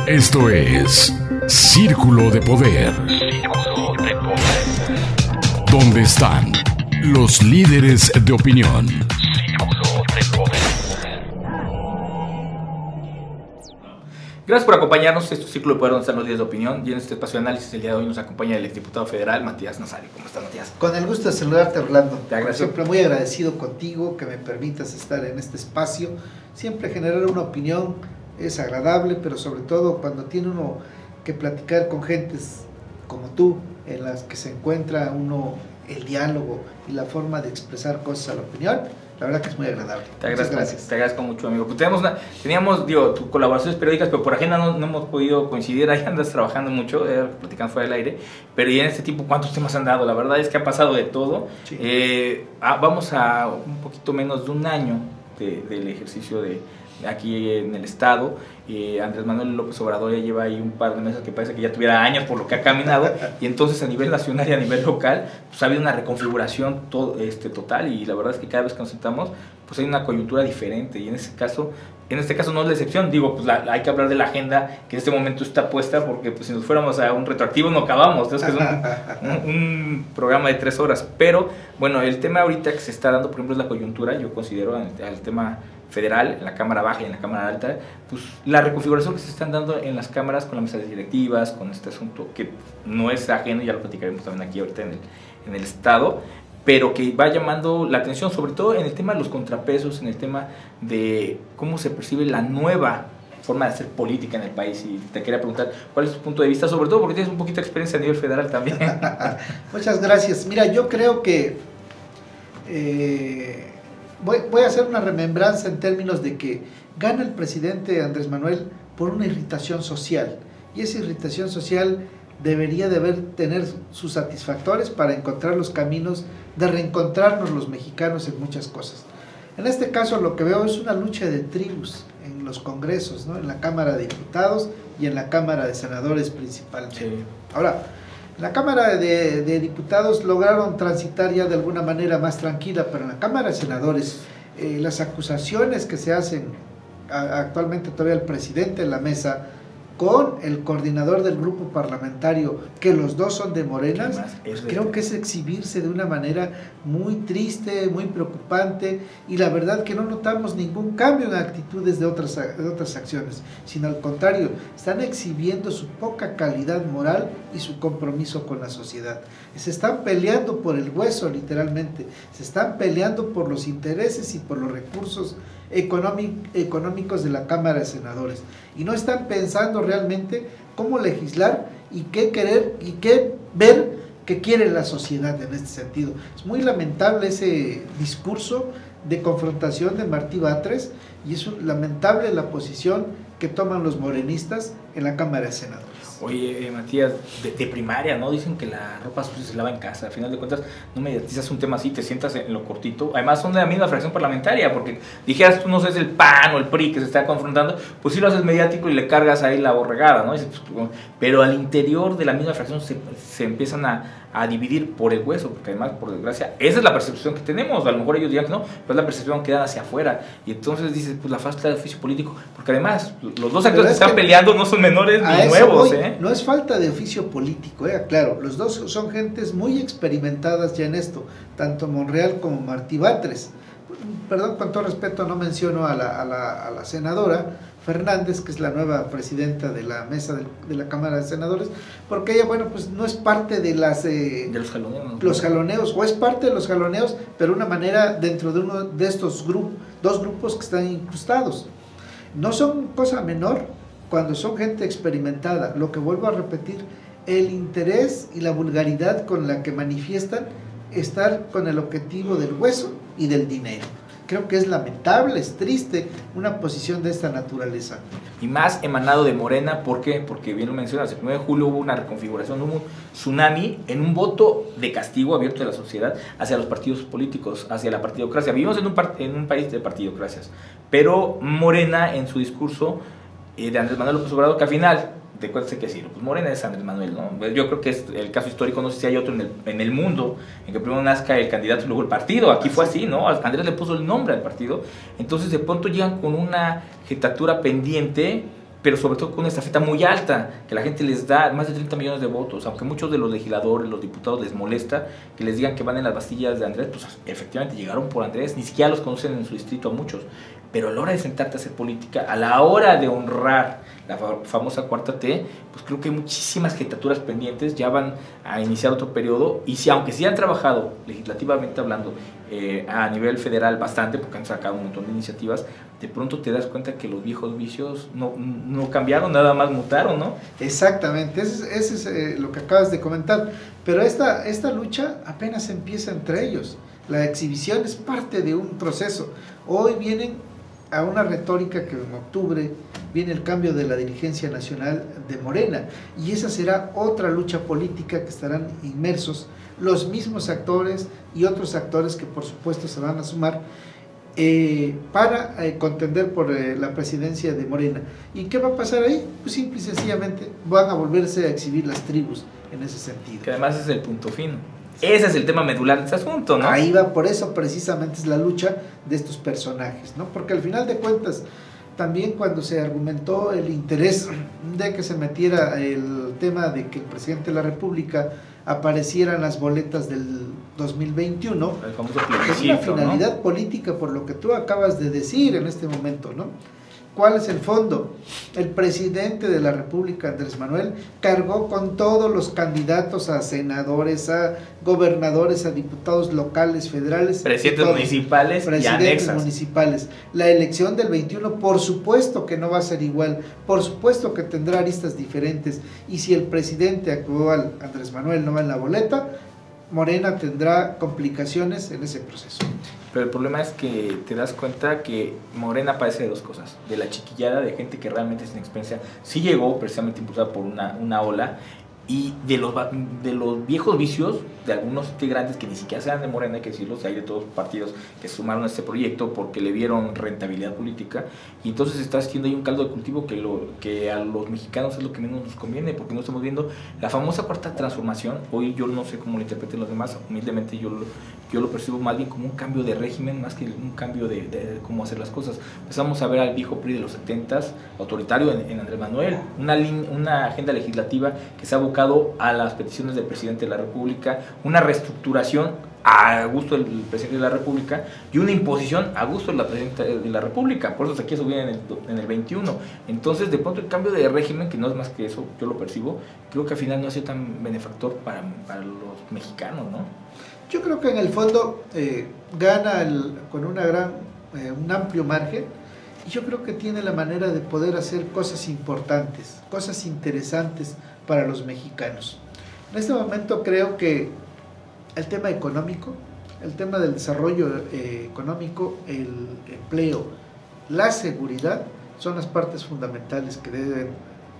Esto es Círculo de Poder. ¿Dónde están los líderes de opinión? Gracias por acompañarnos en este Círculo de Poder, donde están los líderes de opinión. Y en este espacio de análisis, el día de hoy nos acompaña el exdiputado federal Matías Nazario. ¿Cómo estás, Matías? Con el gusto de saludarte, Orlando. Te agradezco. Siempre muy agradecido contigo que me permitas estar en este espacio. Siempre generar una opinión es agradable, pero sobre todo cuando tiene uno que platicar con gentes como tú, en las que se encuentra uno el diálogo y la forma de expresar cosas a la opinión. La verdad que es muy agradable. Muchas gracias. Te agradezco mucho, amigo. Pues teníamos tus colaboraciones periódicas, pero por agenda no hemos podido coincidir. Ahí andas trabajando mucho, platicando fuera del aire. Pero y en este tiempo, ¿cuántos temas han dado? La verdad es que ha pasado de todo. Sí. Vamos a un poquito menos de un año del ejercicio de aquí en el estado. Andrés Manuel López Obrador ya lleva ahí un par de meses que parece que ya tuviera años por lo que ha caminado, y entonces a nivel nacional y a nivel local pues ha habido una reconfiguración total, y la verdad es que cada vez que nos sentamos pues hay una coyuntura diferente, y en este caso no es la excepción. Digo, pues hay que hablar de la agenda que en este momento está puesta, porque pues si nos fuéramos a un retroactivo no acabamos. Entonces es un programa de 3 horas, pero bueno, el tema ahorita que se está dando, por ejemplo, es la coyuntura. Yo considero el tema federal, en la Cámara Baja y en la Cámara Alta, pues la reconfiguración que se están dando en las cámaras con las mesas directivas, con este asunto que no es ajeno, ya lo platicaremos también aquí ahorita en el estado, pero que va llamando la atención, sobre todo en el tema de los contrapesos, en el tema de cómo se percibe la nueva forma de hacer política en el país. Y te quería preguntar, ¿cuál es tu punto de vista? Sobre todo porque tienes un poquito de experiencia a nivel federal también. Muchas gracias. Mira, yo creo que voy a hacer una remembranza en términos de que gana el presidente Andrés Manuel por una irritación social, y esa irritación social debería tener sus satisfactores para encontrar los caminos de reencontrarnos los mexicanos en muchas cosas. En este caso lo que veo es una lucha de tribus en los congresos, ¿no? En la Cámara de Diputados y en la Cámara de Senadores principalmente. Sí. Ahora, en la Cámara de Diputados lograron transitar ya de alguna manera más tranquila, pero en la Cámara de Senadores las acusaciones que se hacen actualmente todavía el presidente en la mesa con el coordinador del grupo parlamentario, que los dos son de Morena, pues creo que es exhibirse de una manera muy triste, muy preocupante, y la verdad que no notamos ningún cambio en actitudes de otras acciones, sino al contrario, están exhibiendo su poca calidad moral y su compromiso con la sociedad. Se están peleando por el hueso, literalmente, se están peleando por los intereses y por los recursos económicos de la Cámara de Senadores, y no están pensando realmente cómo legislar y qué querer y qué ver que quiere la sociedad en este sentido. Es muy lamentable ese discurso de confrontación de Martí Batres, y es lamentable la posición que toman los morenistas en la Cámara de Senadores. Oye, Matías, de primaria, ¿no? Dicen que la ropa sucia se lava en casa. Al final de cuentas, no mediatizas un tema así, te sientas en lo cortito. Además, son de la misma fracción parlamentaria, porque dijeras tú, no sé, es el PAN o el PRI que se está confrontando, pues sí lo haces mediático y le cargas ahí la borregada, ¿no? Pero al interior de la misma fracción se empiezan a dividir por el hueso, porque además, por desgracia, esa es la percepción que tenemos. A lo mejor ellos dirán que no, pero es la percepción que dan hacia afuera. Y entonces dices, pues la falta de oficio político, porque además los dos actores que están peleando no son menores ni nuevos, No es falta de oficio político, claro, los dos son gentes muy experimentadas ya en esto, tanto Monreal como Martí Batres. Perdón, con todo respeto, no menciono a la senadora Fernández, que es la nueva presidenta de la mesa de la Cámara de Senadores, porque ella, bueno, pues no es parte de de los jaloneos, o es parte de los jaloneos, pero una manera dentro de uno de estos dos grupos que están incrustados. No son cosa menor cuando son gente experimentada. Lo que vuelvo a repetir, el interés y la vulgaridad con la que manifiestan estar con el objetivo del hueso y del dinero. Creo que es lamentable, es triste una posición de esta naturaleza. Y más emanado de Morena, ¿por qué? Porque bien lo mencionas, el 1 de julio hubo una reconfiguración, hubo un tsunami en un voto de castigo abierto de la sociedad hacia los partidos políticos, hacia la partidocracia. Vivimos en un país de partidocracias, pero Morena en su discurso de Andrés Manuel López Obrador, que al final de cuentas hay que decirlo, pues Morena es Andrés Manuel, ¿no? Yo creo que es el caso histórico, no sé si hay otro en el mundo, en que primero nazca el candidato y luego el partido. Aquí fue así, ¿no? Andrés le puso el nombre al partido. Entonces de pronto llegan con una jetatura pendiente pero sobre todo con una estafeta muy alta, que la gente les da más de 30 millones de votos, aunque muchos de los legisladores, los diputados les molesta que les digan que van en las bastillas de Andrés, pues efectivamente llegaron por Andrés, ni siquiera los conocen en su distrito a muchos, pero a la hora de sentarte a hacer política, a la hora de honrar la famosa cuarta T, pues creo que hay muchísimas jetaturas pendientes, ya van a iniciar otro periodo, y si aunque sí han trabajado legislativamente hablando a nivel federal bastante, porque han sacado un montón de iniciativas, de pronto te das cuenta que los viejos vicios no cambiaron, nada más mutaron, ¿no? Exactamente, ese es lo que acabas de comentar, pero esta lucha apenas empieza entre ellos, la exhibición es parte de un proceso. Hoy vienen a una retórica que en octubre viene el cambio de la dirigencia nacional de Morena, y esa será otra lucha política que estarán inmersos los mismos actores y otros actores que por supuesto se van a sumar para contender por la presidencia de Morena. ¿Y qué va a pasar ahí? Pues simple y sencillamente van a volverse a exhibir las tribus en ese sentido. Que además es el punto fino. Ese es el tema medular de este asunto, ¿no? Ahí va, por eso precisamente es la lucha de estos personajes, ¿no? Porque al final de cuentas, también cuando se argumentó el interés de que se metiera el tema de que el presidente de la República apareciera en las boletas del 2021, el famoso es una finalidad, ¿no?, política, por lo que tú acabas de decir en este momento, ¿no? ¿Cuál es el fondo? El presidente de la República, Andrés Manuel, cargó con todos los candidatos a senadores, a gobernadores, a diputados locales, federales, presidentes municipales y anexas. Municipales. La elección del 21, por supuesto que no va a ser igual, por supuesto que tendrá aristas diferentes, y si el presidente actual, Andrés Manuel, no va en la boleta, Morena tendrá complicaciones en ese proceso. Pero el problema es que te das cuenta que Morena padece de dos cosas: de la chiquillada de gente que realmente sin experiencia sí llegó precisamente impulsada por una ola, y de los viejos vicios de algunos integrantes que ni siquiera sean de Morena, hay que decirlo, hay de todos los partidos que se sumaron a este proyecto porque le vieron rentabilidad política, y entonces está haciendo ahí un caldo de cultivo que a los mexicanos es lo que menos nos conviene, porque no estamos viendo la famosa cuarta transformación. Hoy yo no sé cómo lo interpreten los demás, humildemente yo lo percibo más bien como un cambio de régimen, más que un cambio de cómo hacer las cosas. Empezamos a ver al viejo PRI de los 70s, autoritario en Andrés Manuel, una agenda legislativa que se ha abocado a las peticiones del presidente de la República, una reestructuración a gusto del presidente de la República y una imposición a gusto de la presidenta de la República. Por eso aquí eso viene en el 21. Entonces, de pronto, el cambio de régimen, que no es más que eso, yo lo percibo, creo que al final no ha sido tan benefactor para los mexicanos, ¿no? Yo creo que en el fondo gana con un amplio margen, y yo creo que tiene la manera de poder hacer cosas importantes, cosas interesantes para los mexicanos. En este momento creo que el tema económico, el tema del desarrollo económico, el empleo, la seguridad son las partes fundamentales que deben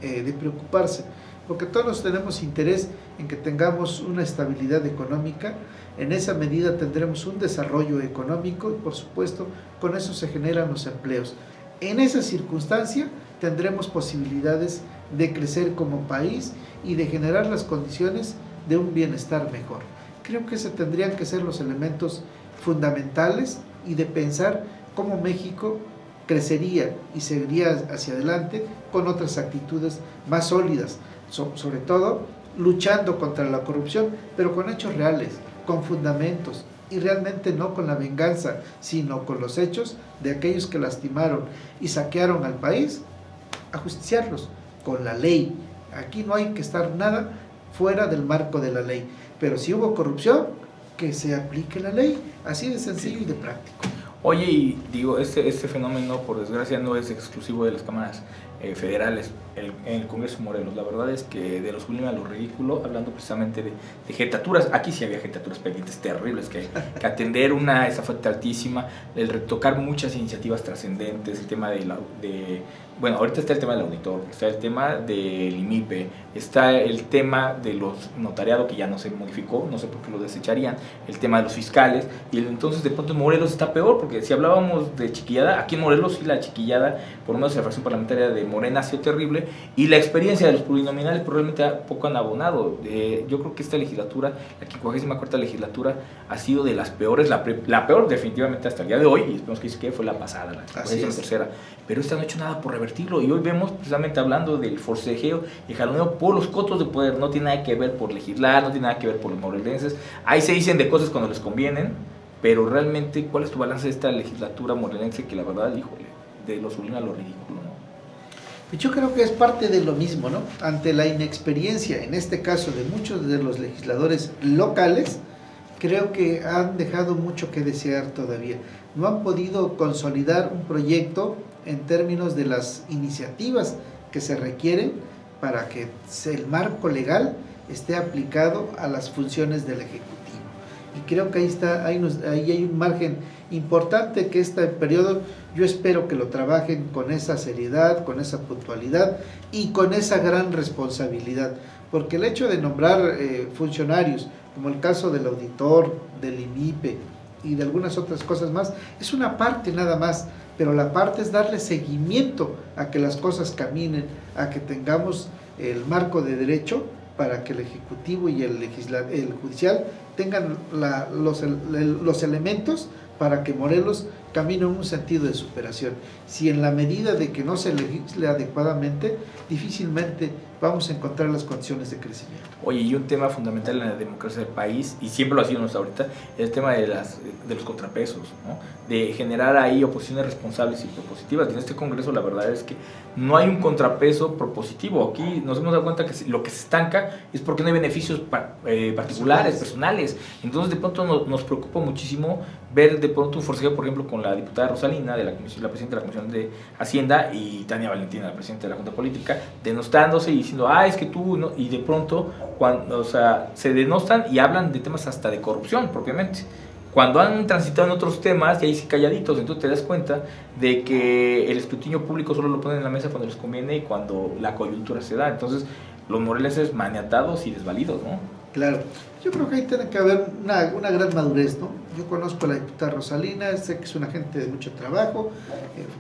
de preocuparse, porque todos tenemos interés en que tengamos una estabilidad económica. En esa medida tendremos un desarrollo económico y, por supuesto, con eso se generan los empleos. En esa circunstancia tendremos posibilidades de crecer como país y de generar las condiciones de un bienestar mejor. Creo que esos tendrían que ser los elementos fundamentales, y de pensar cómo México crecería y seguiría hacia adelante con otras actitudes más sólidas, sobre todo luchando contra la corrupción, pero con hechos reales, con fundamentos, y realmente no con la venganza, sino con los hechos de aquellos que lastimaron y saquearon al país, a justiciarlos con la ley. Aquí no hay que estar nada fuera del marco de la ley, pero si hubo corrupción, que se aplique la ley, así de sencillo y de práctico. Oye, y digo, este fenómeno, por desgracia, no es exclusivo de las cámaras federales, en el Congreso de Morelos. La verdad es que de lo sublime a lo ridículo, hablando precisamente de jetaturas, aquí sí había jetaturas pendientes terribles que atender, esa falta altísima, el retocar muchas iniciativas trascendentes, el tema bueno, ahorita está el tema del auditor, está el tema del IMIPE, está el tema de los notariados, que ya no se modificó, no sé por qué lo desecharían, el tema de los fiscales, y entonces de pronto en Morelos está peor, porque porque si hablábamos de chiquillada, aquí en Morelos sí la chiquillada, por lo menos la fracción parlamentaria de Morena ha sido terrible, y la experiencia de los plurinominales probablemente poco han abonado. Yo creo que esta legislatura, la 54ª legislatura, ha sido de las peores, la peor definitivamente hasta el día de hoy, y esperemos que se quede, fue la pasada, la 53ª, pero esta no ha hecho nada por revertirlo, y hoy vemos precisamente hablando del forcejeo y jaloneo por los cotos de poder, no tiene nada que ver por legislar, no tiene nada que ver por los morelenses, ahí se dicen de cosas cuando les convienen, pero realmente, ¿cuál es tu balance de esta legislatura morelense que la verdad, híjole, de lo sublime a lo ridículo, ¿no? Yo creo que es parte de lo mismo, ¿no? Ante la inexperiencia, en este caso, de muchos de los legisladores locales, creo que han dejado mucho que desear todavía. No han podido consolidar un proyecto en términos de las iniciativas que se requieren para que el marco legal esté aplicado a las funciones del Ejecutivo. Y creo que ahí hay un margen importante que este periodo yo espero que lo trabajen con esa seriedad, con esa puntualidad y con esa gran responsabilidad, porque el hecho de nombrar funcionarios, como el caso del auditor, del INIPE y de algunas otras cosas más, es una parte nada más, pero la parte es darle seguimiento a que las cosas caminen, a que tengamos el marco de derecho para que el Ejecutivo y el Judicial tengan los elementos para que Morelos camine en un sentido de superación. Si en la medida de que no se legisle adecuadamente, difícilmente vamos a encontrar las condiciones de crecimiento. Oye, y un tema fundamental en la democracia del país, y siempre lo ha sido hasta ahorita, es el tema de los contrapesos, ¿no? De generar ahí oposiciones responsables y propositivas. Y en este Congreso la verdad es que no hay un contrapeso propositivo. Aquí nos hemos dado cuenta que lo que se estanca es porque no hay beneficios particulares, personales. Entonces de pronto nos preocupa muchísimo ver de pronto un forcejeo, por ejemplo, con la diputada Rosalina, la presidenta de la Comisión de Hacienda, y Tania Valentina, la presidenta de la Junta Política, denostándose y diciendo, es que tú, ¿no? Y de pronto, se denostan y hablan de temas hasta de corrupción propiamente, cuando han transitado en otros temas y ahí sí calladitos. Entonces te das cuenta de que el escrutinio público solo lo ponen en la mesa cuando les conviene y cuando la coyuntura se da. Entonces los morelenses maniatados y desvalidos, ¿no? Claro, yo creo que ahí tiene que haber una gran madurez, ¿no? Yo conozco a la diputada Rosalina, sé que es una gente de mucho trabajo,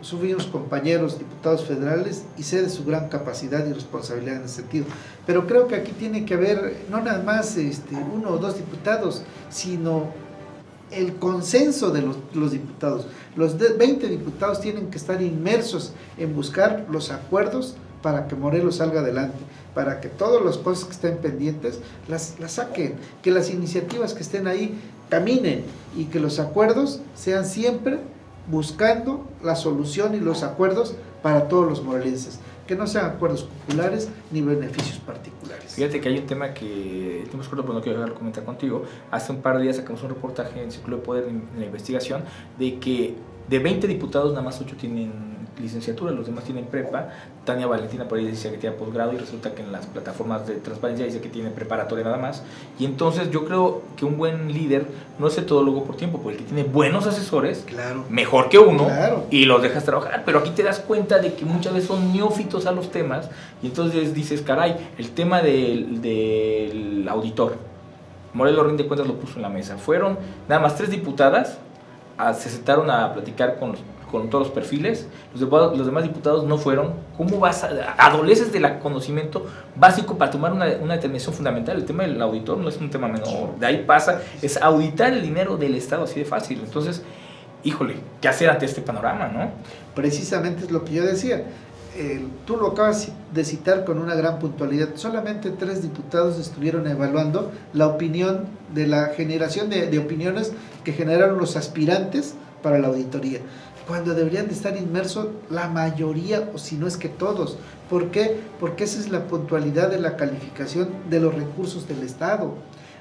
fuimos compañeros diputados federales y sé de su gran capacidad y responsabilidad en ese sentido, pero creo que aquí tiene que haber no nada más 1 o 2 diputados, sino el consenso de los diputados. Los 20 diputados tienen que estar inmersos en buscar los acuerdos para que Morelos salga adelante, para que todas las cosas que estén pendientes las saquen, que las iniciativas que estén ahí caminen y que los acuerdos sean siempre buscando la solución y los acuerdos para todos los morelenses, que no sean acuerdos populares ni beneficios particulares. Fíjate que hay un tema que tenemos corto, pero no quiero dejar de comentar contigo. Hace un par de días sacamos un reportaje en Círculo de Poder en la investigación de que de 20 diputados nada más 8 tienen licenciatura, los demás tienen prepa. Tania Valentina por ahí dice que tiene posgrado y resulta que en las plataformas de transparencia dice que tiene preparatoria nada más. Y entonces yo creo que un buen líder no es todólogo por tiempo, porque el que tiene buenos asesores, claro, mejor que uno, claro, y los dejas trabajar. Pero aquí te das cuenta de que muchas veces son neófitos a los temas y entonces dices, caray, el tema del auditor, Morelos rinde cuentas lo puso en la mesa. Fueron nada más 3 diputadas, se sentaron a platicar con todos los perfiles, los demás diputados no fueron. ¿Cómo adoleces del conocimiento básico para tomar una determinación fundamental? El tema del auditor no es un tema menor, de ahí pasa, es auditar el dinero del Estado así de fácil. Entonces, híjole, ¿qué hacer ante este panorama, no? Precisamente es lo que yo decía. Tú lo acabas de citar con una gran puntualidad. Solamente 3 diputados estuvieron evaluando la opinión de la generación de opiniones que generaron los aspirantes para la auditoría, cuando deberían de estar inmersos la mayoría, o si no es que todos. ¿Por qué? Porque esa es la puntualidad de la calificación de los recursos del Estado.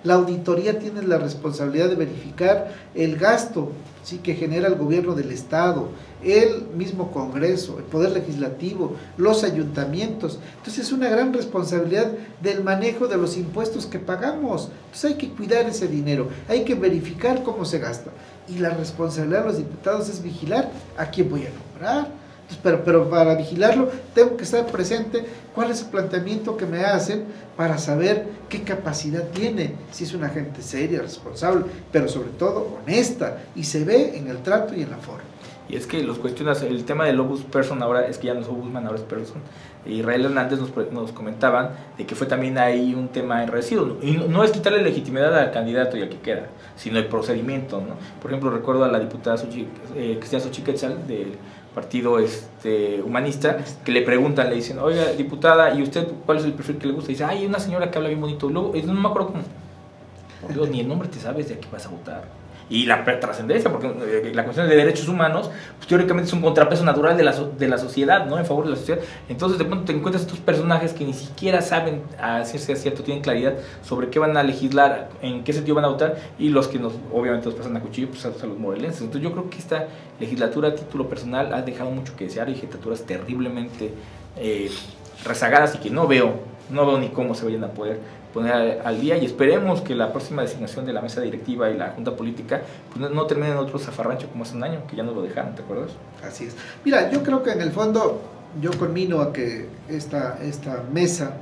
La auditoría tiene la responsabilidad de verificar el gasto, ¿sí?, que genera el gobierno del Estado, el mismo Congreso, el Poder Legislativo, los ayuntamientos. Entonces es una gran responsabilidad del manejo de los impuestos que pagamos. Entonces hay que cuidar ese dinero, hay que verificar cómo se gasta. Y la responsabilidad de los diputados es vigilar a quién voy a nombrar. Entonces, pero para vigilarlo tengo que estar presente cuál es el planteamiento que me hacen para saber qué capacidad tiene, si es una gente seria, responsable, pero sobre todo honesta, y se ve en el trato y en la forma. Y es que los cuestionas, el tema del Obus Person ahora es que ya no es Obusman, ahora es Person. Israel Hernández nos comentaban de que fue también ahí un tema enredecido. Y no es quitarle legitimidad al candidato y al que queda, sino el procedimiento, ¿no? Por ejemplo, recuerdo a la diputada Cristina Xochitl del Partido Humanista, que le preguntan, le dicen, oiga, diputada, ¿y usted cuál es el perfil que le gusta? Y dice, hay una señora que habla bien bonito. Luego, no me acuerdo cómo. Por Dios, ni el nombre te sabes de a qué vas a votar. Y la trascendencia, porque la cuestión de derechos humanos, pues, teóricamente es un contrapeso natural de la sociedad, ¿no? En favor de la sociedad. Entonces, de pronto te encuentras estos personajes que ni siquiera saben, a si es cierto, tienen claridad sobre qué van a legislar, en qué sentido van a votar, y los que obviamente nos pasan a cuchillo, pues a los morelenses. Entonces, yo creo que esta legislatura a título personal ha dejado mucho que desear, y jefaturas terriblemente rezagadas, y que no veo ni cómo se vayan a poder poner al día, y esperemos que la próxima designación de la mesa directiva y la junta política pues no termine en otro zafarrancho como hace un año, que ya nos lo dejaron, ¿te acuerdas? Así es. Mira, yo creo que en el fondo yo conmino a que esta mesa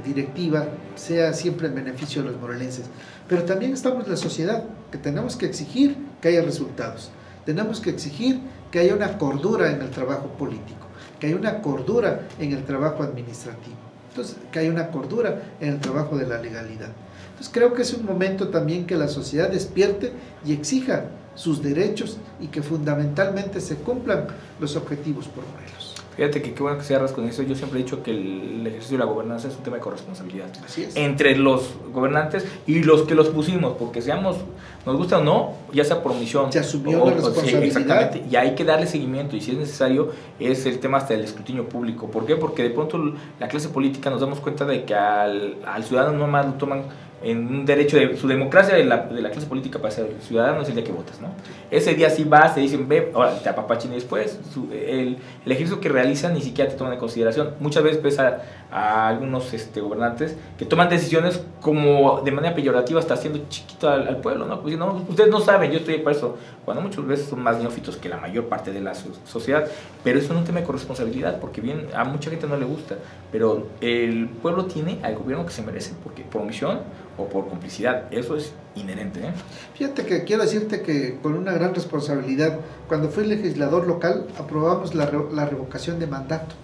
directiva sea siempre en beneficio de los morelenses, pero también estamos en la sociedad, que tenemos que exigir que haya resultados, tenemos que exigir que haya una cordura en el trabajo político, que haya una cordura en el trabajo administrativo. Entonces, que hay una cordura en el trabajo de la legalidad. Entonces, creo que es un momento también que la sociedad despierte y exija sus derechos y que fundamentalmente se cumplan los objetivos por Morelos. Fíjate que qué bueno que cierras con eso. Yo siempre he dicho que el ejercicio de la gobernanza es un tema de corresponsabilidad. Así es. Entre los gobernantes y los que los pusimos, porque nos gusta o no, ya sea por omisión. Se asumió la responsabilidad. Sí, exactamente. Y hay que darle seguimiento, y si es necesario, es el tema hasta del escrutinio público. ¿Por qué? Porque de pronto la clase política nos damos cuenta de que al ciudadano no más lo toman en un derecho de su democracia de la clase política para ser ciudadano es el día que votas, ¿no? Ese día sí vas, te dicen, ve, ahora te apapachen, y después el ejercicio que realizan ni siquiera te toman en consideración. Muchas veces ves a algunos gobernantes que toman decisiones como de manera peyorativa, hasta haciendo chiquito al pueblo, ¿no? Pues no, ustedes no saben, yo estoy para eso, cuando muchas veces son más neófitos que la mayor parte de la sociedad, pero eso es un tema de corresponsabilidad, porque bien, a mucha gente no le gusta, pero el pueblo tiene al gobierno que se merece, porque por omisión o por complicidad, eso es inherente, ¿eh? Fíjate que quiero decirte que con una gran responsabilidad, cuando fui legislador local, aprobamos la revocación de mandato,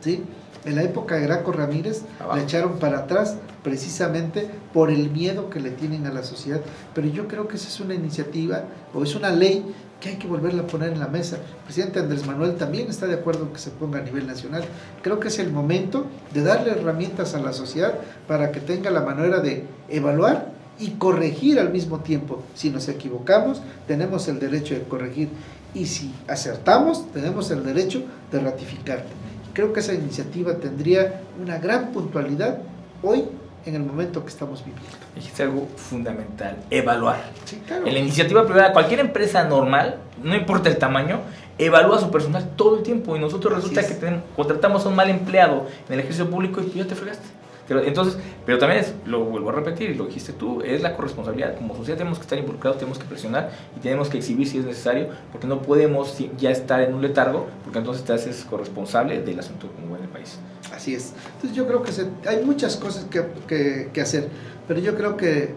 ¿sí? En la época de Graco Ramírez la echaron para atrás precisamente por el miedo que le tienen a la sociedad, pero yo creo que esa es una iniciativa o es una ley que hay que volverla a poner en la mesa. El presidente Andrés Manuel también está de acuerdo en que se ponga a nivel nacional. Creo que es el momento de darle herramientas a la sociedad para que tenga la manera de evaluar y corregir al mismo tiempo. Si nos equivocamos, tenemos el derecho de corregir, y si acertamos, tenemos el derecho de ratificar. Creo que esa iniciativa tendría una gran puntualidad hoy en el momento que estamos viviendo. Dijiste algo fundamental, evaluar. Sí, claro. En la iniciativa privada, cualquier empresa normal, no importa el tamaño, evalúa a su personal todo el tiempo, y nosotros resulta que contratamos a un mal empleado en el ejercicio público y tú ya te fregaste. Entonces, pero también lo vuelvo a repetir, y lo dijiste tú, es la corresponsabilidad. Como sociedad tenemos que estar involucrados, tenemos que presionar y tenemos que exhibir si es necesario, porque no podemos ya estar en un letargo, porque entonces te haces corresponsable del asunto como en el país. Así es. Entonces yo creo que hay muchas cosas que hacer, pero yo creo que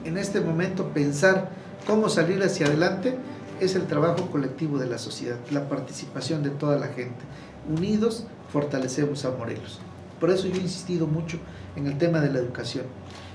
en este momento pensar cómo salir hacia adelante es el trabajo colectivo de la sociedad, la participación de toda la gente. Unidos fortalecemos a Morelos. Por eso yo he insistido mucho en el tema de la educación.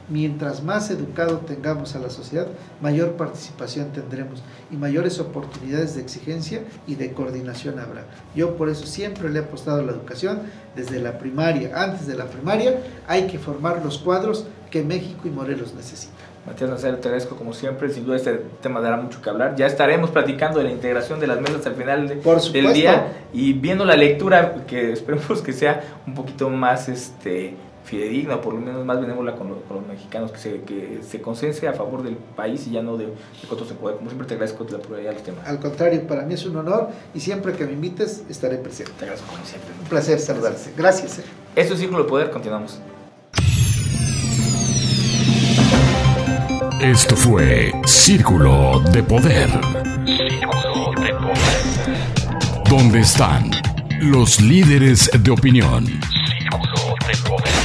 Mientras más educado tengamos a la sociedad, mayor participación tendremos y mayores oportunidades de exigencia y de coordinación habrá. Yo por eso siempre le he apostado a la educación desde la primaria. Antes de la primaria hay que formar los cuadros que México y Morelos necesitan. Matías Nazario, te agradezco como siempre. Sin duda este tema dará mucho que hablar. Ya estaremos platicando de la integración de las mesas al final del día, y viendo la lectura, que esperemos que sea un poquito más fidedigna, por lo menos más benévola con los mexicanos, que se consense a favor del país y ya no de cotos de poder. Como siempre te agradezco la pluralidad de los temas. Al contrario, para mí es un honor, y siempre que me invites estaré presente. Te agradezco como siempre. Un placer saludarte. Gracias. Esto es Círculo de Poder, continuamos. Esto fue Círculo de Poder. ¿Dónde están los líderes de opinión? Círculo de Poder.